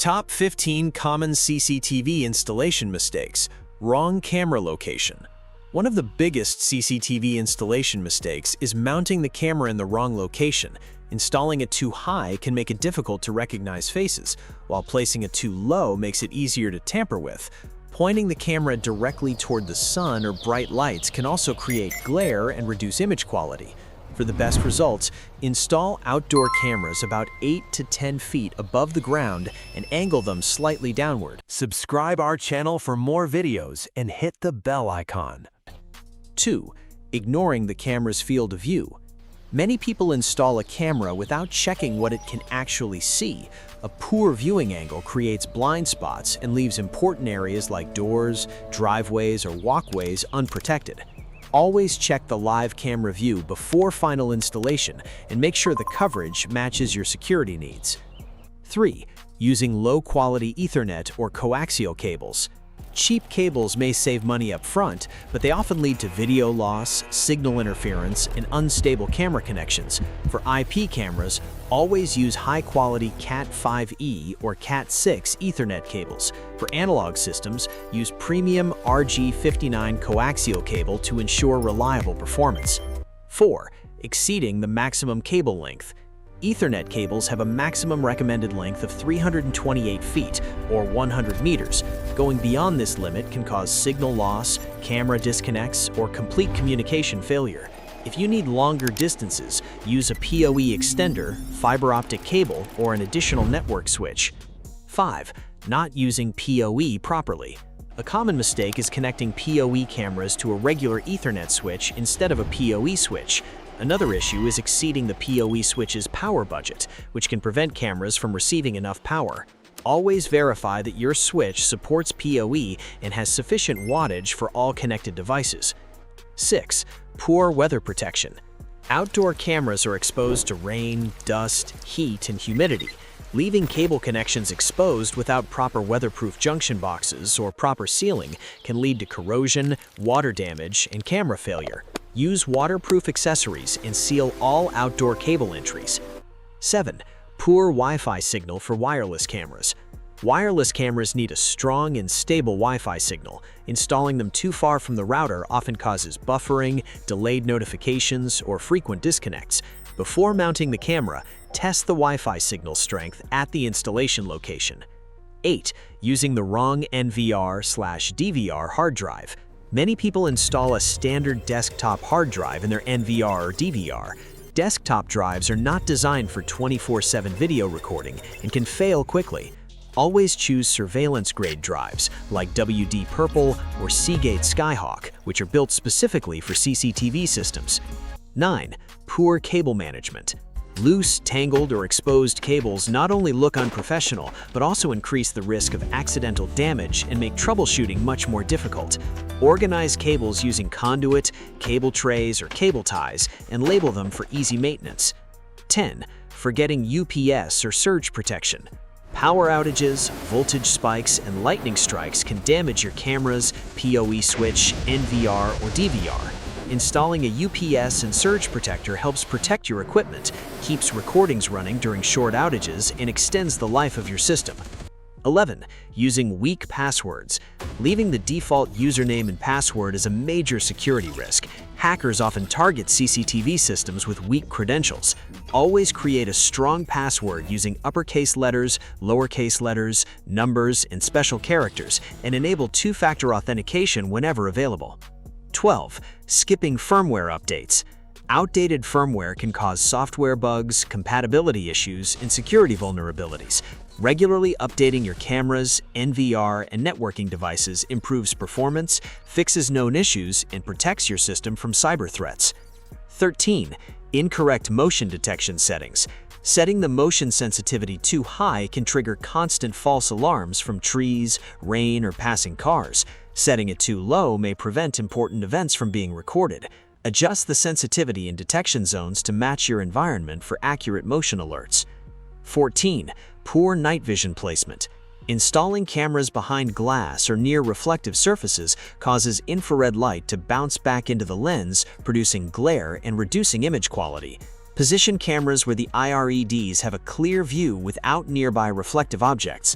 Top 15 Common CCTV Installation Mistakes. Wrong camera location. One of the biggest CCTV installation mistakes is mounting the camera in the wrong location. Installing it too high can make it difficult to recognize faces, while placing it too low makes it easier to tamper with. Pointing the camera directly toward the sun or bright lights can also create glare and reduce image quality. For the best results, install outdoor cameras about 8 to 10 feet above the ground and angle them slightly downward. Subscribe our channel for more videos and hit the bell icon. 2. Ignoring the camera's field of view. Many people install a camera without checking what it can actually see. A poor viewing angle creates blind spots and leaves important areas like doors, driveways, or walkways unprotected. Always check the live camera view before final installation and make sure the coverage matches your security needs. 3. Using low-quality Ethernet or coaxial cables. Cheap cables may save money up front, but they often lead to video loss, signal interference, and unstable camera connections. For IP cameras, always use high-quality Cat5e or Cat6 Ethernet cables. For analog systems, use premium RG59 coaxial cable to ensure reliable performance. 4. Exceeding the maximum cable length. Ethernet cables have a maximum recommended length of 328 feet, or 100 meters. Going beyond this limit can cause signal loss, camera disconnects, or complete communication failure. If you need longer distances, use a PoE extender, fiber optic cable, or an additional network switch. 5. Not using PoE properly. A common mistake is connecting PoE cameras to a regular Ethernet switch instead of a PoE switch. Another issue is exceeding the PoE switch's power budget, which can prevent cameras from receiving enough power. Always verify that your switch supports PoE and has sufficient wattage for all connected devices. 6. Poor weather protection. Outdoor cameras are exposed to rain, dust, heat, and humidity. Leaving cable connections exposed without proper weatherproof junction boxes or proper sealing can lead to corrosion, water damage, and camera failure. Use waterproof accessories and seal all outdoor cable entries. 7. Poor Wi-Fi signal for wireless cameras. Wireless cameras need a strong and stable Wi-Fi signal. Installing them too far from the router often causes buffering, delayed notifications, or frequent disconnects. Before mounting the camera, test the Wi-Fi signal strength at the installation location. 8. Using the wrong NVR/DVR hard drive. Many people install a standard desktop hard drive in their NVR or DVR. Desktop drives are not designed for 24/7 video recording and can fail quickly. Always choose surveillance-grade drives like WD Purple or Seagate Skyhawk, which are built specifically for CCTV systems. 9. Poor cable management. Loose, tangled, or exposed cables not only look unprofessional, but also increase the risk of accidental damage and make troubleshooting much more difficult. Organize cables using conduit, cable trays, or cable ties, and label them for easy maintenance. 10. Forgetting UPS or surge protection. Power outages, voltage spikes, and lightning strikes can damage your camera's PoE switch, NVR, or DVR. Installing a UPS and surge protector helps protect your equipment, keeps recordings running during short outages, and extends the life of your system. 11. Using weak passwords. Leaving the default username and password is a major security risk. Hackers often target CCTV systems with weak credentials. Always create a strong password using uppercase letters, lowercase letters, numbers, and special characters, and enable two-factor authentication whenever available. 12. Skipping firmware updates. Outdated firmware can cause software bugs, compatibility issues, and security vulnerabilities. Regularly updating your cameras, NVR, and networking devices improves performance, fixes known issues, and protects your system from cyber threats. 13. Incorrect motion detection settings. Setting the motion sensitivity too high can trigger constant false alarms from trees, rain, or passing cars. Setting it too low may prevent important events from being recorded. Adjust the sensitivity and detection zones to match your environment for accurate motion alerts. 14. Poor night vision placement. Installing cameras behind glass or near reflective surfaces causes infrared light to bounce back into the lens, producing glare and reducing image quality. Position cameras where the IREDs have a clear view without nearby reflective objects.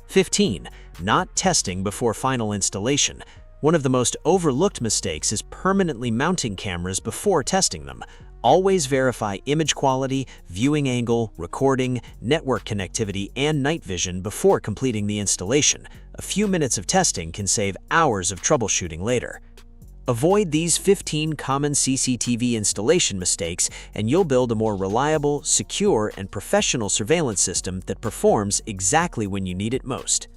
15. Not testing before final installation. One of the most overlooked mistakes is permanently mounting cameras before testing them. Always verify image quality, viewing angle, recording, network connectivity, and night vision before completing the installation. A few minutes of testing can save hours of troubleshooting later. Avoid these 15 common CCTV installation mistakes, and you'll build a more reliable, secure, and professional surveillance system that performs exactly when you need it most.